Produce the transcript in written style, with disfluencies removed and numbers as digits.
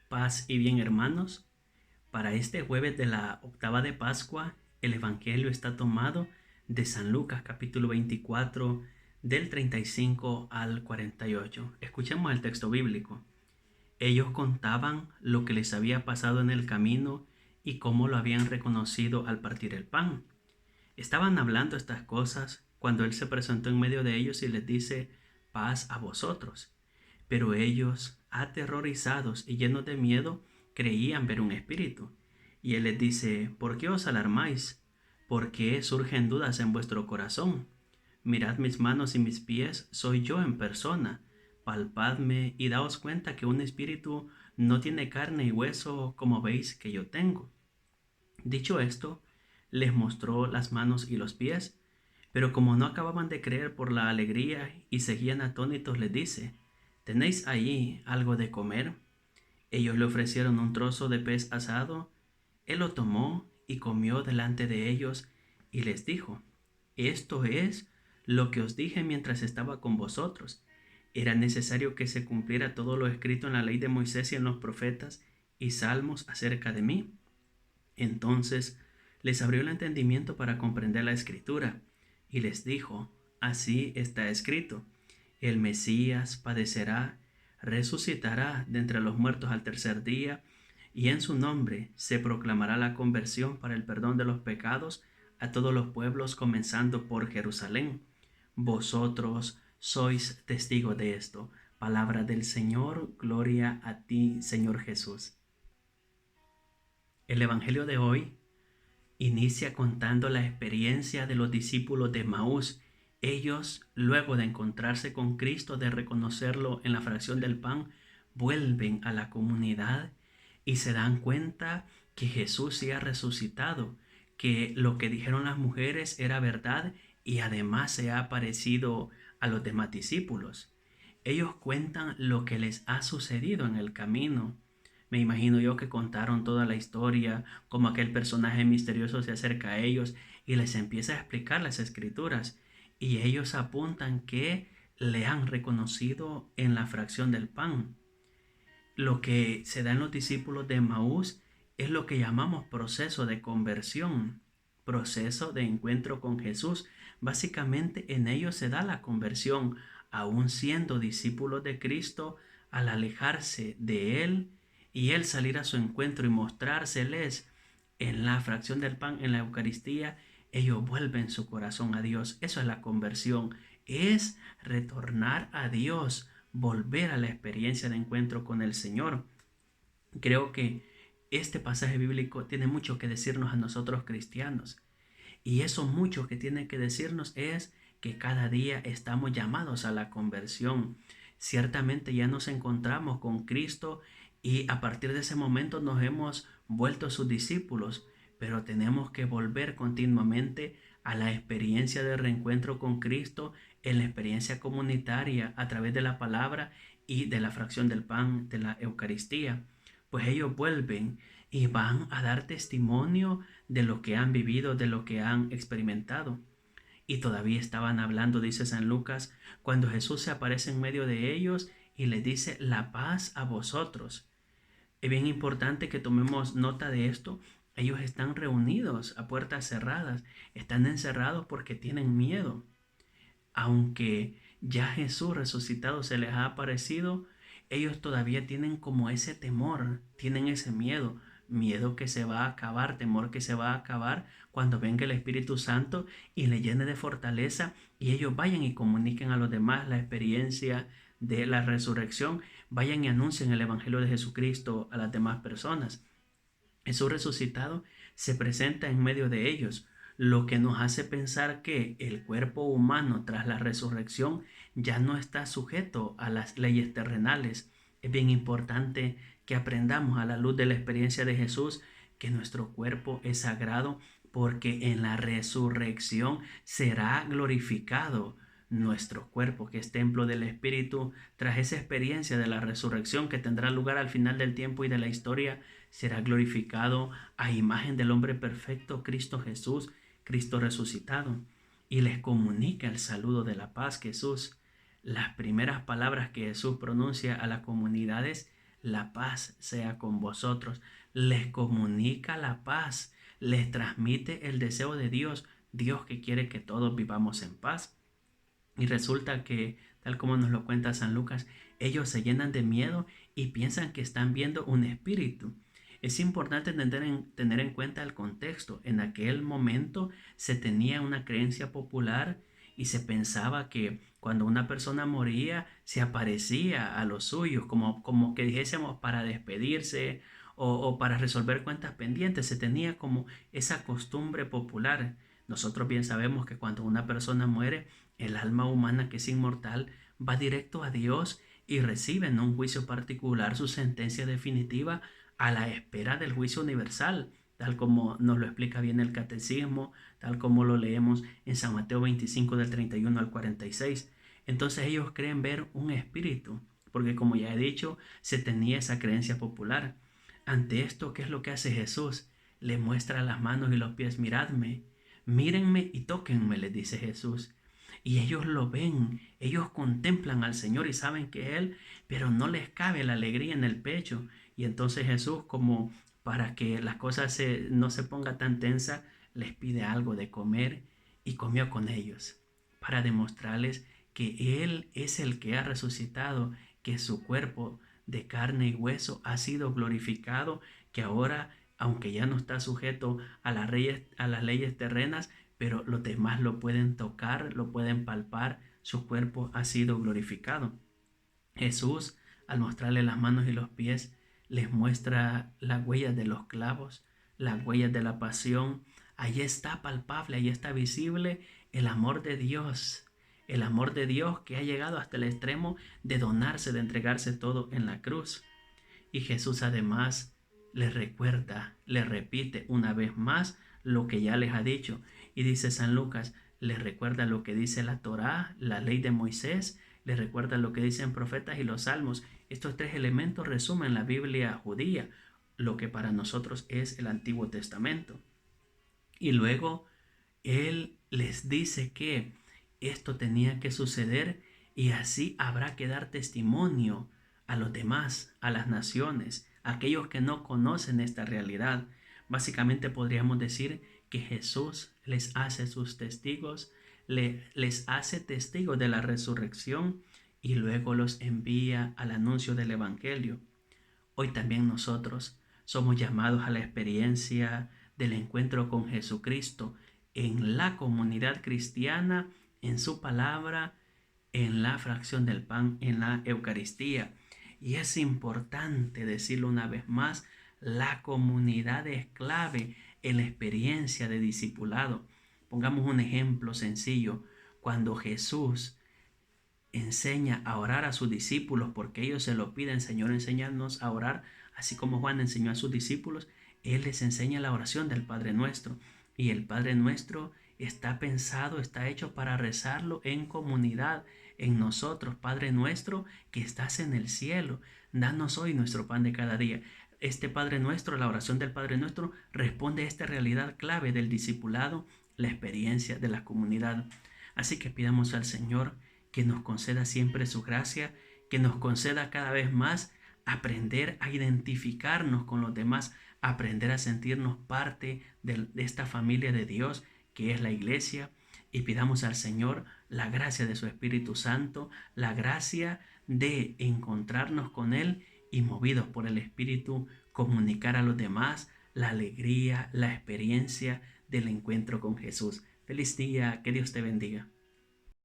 Paz y bien, hermanos. Para este jueves de la octava de Pascua, el Evangelio está tomado de San Lucas capítulo 24 del 35 al 48. Escuchemos el texto bíblico. Ellos contaban lo que les había pasado en el camino y cómo lo habían reconocido al partir el pan. Estaban hablando estas cosas cuando él se presentó en medio de ellos y les dice: paz a vosotros. Pero ellos, aterrorizados y llenos de miedo, creían ver un espíritu. Y él les dice: ¿por qué os alarmáis? ¿Por qué surgen dudas en vuestro corazón? Mirad mis manos y mis pies, soy yo en persona. Palpadme y daos cuenta que un espíritu no tiene carne y hueso como veis que yo tengo. Dicho esto, les mostró las manos y los pies, pero como no acababan de creer por la alegría y seguían atónitos, les dice: ¿tenéis allí algo de comer? Ellos le ofrecieron un trozo de pez asado. Él lo tomó y comió delante de ellos y les dijo: esto es lo que os dije mientras estaba con vosotros. Era necesario que se cumpliera todo lo escrito en la ley de Moisés y en los profetas y salmos acerca de mí. Entonces les abrió el entendimiento para comprender la escritura y les dijo: así está escrito, el Mesías padecerá, resucitará de entre los muertos al tercer día, y en su nombre se proclamará la conversión para el perdón de los pecados a todos los pueblos, comenzando por Jerusalén. Vosotros sois testigos de esto. Palabra del Señor, gloria a ti, Señor Jesús. El Evangelio de hoy inicia contando la experiencia de los discípulos de Maús. Ellos, luego de encontrarse con Cristo, de reconocerlo en la fracción del pan, vuelven a la comunidad y se dan cuenta que Jesús se ha resucitado, que lo que dijeron las mujeres era verdad y además se ha aparecido a los demás discípulos. Ellos cuentan lo que les ha sucedido en el camino. Me imagino yo que contaron toda la historia, como aquel personaje misterioso se acerca a ellos y les empieza a explicar las escrituras. Y ellos apuntan que le han reconocido en la fracción del pan. Lo que se da en los discípulos de Maús es lo que llamamos proceso de conversión, proceso de encuentro con Jesús. Básicamente en ellos se da la conversión, aún siendo discípulos de Cristo, al alejarse de Él y Él salir a su encuentro y mostrárseles en la fracción del pan, en la Eucaristía. Ellos vuelven su corazón a Dios. Eso es la conversión, es retornar a Dios, volver a la experiencia de encuentro con el Señor. Creo que este pasaje bíblico tiene mucho que decirnos a nosotros cristianos. Y eso mucho que tiene que decirnos es que cada día estamos llamados a la conversión. Ciertamente ya nos encontramos con Cristo y a partir de ese momento nos hemos vuelto sus discípulos, pero tenemos que volver continuamente a la experiencia de reencuentro con Cristo, en la experiencia comunitaria a través de la palabra y de la fracción del pan de la Eucaristía. Pues ellos vuelven y van a dar testimonio de lo que han vivido, de lo que han experimentado. Y todavía estaban hablando, dice San Lucas, cuando Jesús se aparece en medio de ellos y les dice: la paz a vosotros. Es bien importante que tomemos nota de esto. Ellos están reunidos a puertas cerradas, están encerrados porque tienen miedo. Aunque ya Jesús resucitado se les ha aparecido, ellos todavía tienen como ese temor, tienen ese miedo, miedo que se va a acabar, temor que se va a acabar cuando venga el Espíritu Santo y le llene de fortaleza y ellos vayan y comuniquen a los demás la experiencia de la resurrección, vayan y anuncien el Evangelio de Jesucristo a las demás personas. Jesús resucitado se presenta en medio de ellos, lo que nos hace pensar que el cuerpo humano tras la resurrección ya no está sujeto a las leyes terrenales. Es bien importante que aprendamos a la luz de la experiencia de Jesús que nuestro cuerpo es sagrado, porque en la resurrección será glorificado nuestro cuerpo, que es templo del Espíritu. Tras esa experiencia de la resurrección que tendrá lugar al final del tiempo y de la historia, será glorificado a imagen del hombre perfecto, Cristo Jesús, Cristo resucitado. Y les comunica el saludo de la paz. Jesús, las primeras palabras que Jesús pronuncia a las comunidades, la paz sea con vosotros. Les comunica la paz, les transmite el deseo de Dios, Dios que quiere que todos vivamos en paz. Y resulta que, tal como nos lo cuenta San Lucas, ellos se llenan de miedo y piensan que están viendo un espíritu. Es importante tener en cuenta el contexto. En aquel momento se tenía una creencia popular y se pensaba que cuando una persona moría se aparecía a los suyos, como que dijésemos para despedirse o para resolver cuentas pendientes. Se tenía como esa costumbre popular. Nosotros bien sabemos que cuando una persona muere, el alma humana, que es inmortal, va directo a Dios y recibe en un juicio particular su sentencia definitiva a la espera del juicio universal, tal como nos lo explica bien el catecismo, tal como lo leemos en San Mateo 25 del 31 al 46. Entonces ellos creen ver un espíritu, porque como ya he dicho, se tenía esa creencia popular. Ante esto, ¿qué es lo que hace Jesús? Le muestra las manos y los pies. Miradme, mírenme y tóquenme, les dice Jesús. Y ellos lo ven, ellos contemplan al Señor y saben que es Él, pero no les cabe la alegría en el pecho. Y entonces Jesús, como para que las cosas no se ponga tan tensa, les pide algo de comer y comió con ellos, para demostrarles que Él es el que ha resucitado, que su cuerpo de carne y hueso ha sido glorificado, que ahora, aunque ya no está sujeto a las leyes terrenas, pero los demás lo pueden tocar, lo pueden palpar, su cuerpo ha sido glorificado. Jesús, al mostrarle las manos y los pies, les muestra las huellas de los clavos, las huellas de la pasión. Allí está palpable, allí está visible el amor de Dios que ha llegado hasta el extremo de donarse, de entregarse todo en la cruz. Y Jesús además les recuerda, les repite una vez más lo que ya les ha dicho. Y dice San Lucas, les recuerda lo que dice la Torá, la ley de Moisés, les recuerda lo que dicen profetas y los salmos. Estos tres elementos resumen la Biblia judía, lo que para nosotros es el Antiguo Testamento. Y luego Él les dice que esto tenía que suceder y así habrá que dar testimonio a los demás, a las naciones, a aquellos que no conocen esta realidad. Básicamente podríamos decir que Jesús les hace sus testigos, les hace testigos de la resurrección y luego los envía al anuncio del Evangelio. Hoy también nosotros somos llamados a la experiencia del encuentro con Jesucristo en la comunidad cristiana, en su palabra, en la fracción del pan, en la Eucaristía. Y es importante decirlo una vez más, la comunidad es clave en la experiencia de discipulado. Pongamos un ejemplo sencillo. Cuando Jesús enseña a orar a sus discípulos porque ellos se lo piden, Señor, enséñanos a orar, así como Juan enseñó a sus discípulos, Él les enseña la oración del Padre Nuestro. Y el Padre Nuestro está pensado, está hecho para rezarlo en comunidad, en nosotros. Padre Nuestro que estás en el cielo, danos hoy nuestro pan de cada día. Este Padre Nuestro, la oración del Padre Nuestro, responde a esta realidad clave del discipulado, la experiencia de la comunidad. Así que pidamos al Señor que nos conceda siempre su gracia, que nos conceda cada vez más aprender a identificarnos con los demás, aprender a sentirnos parte de esta familia de Dios que es la Iglesia, y pidamos al Señor la gracia de su Espíritu Santo, la gracia de encontrarnos con Él y movidos por el Espíritu comunicar a los demás la alegría, la experiencia del encuentro con Jesús. Feliz día, que Dios te bendiga.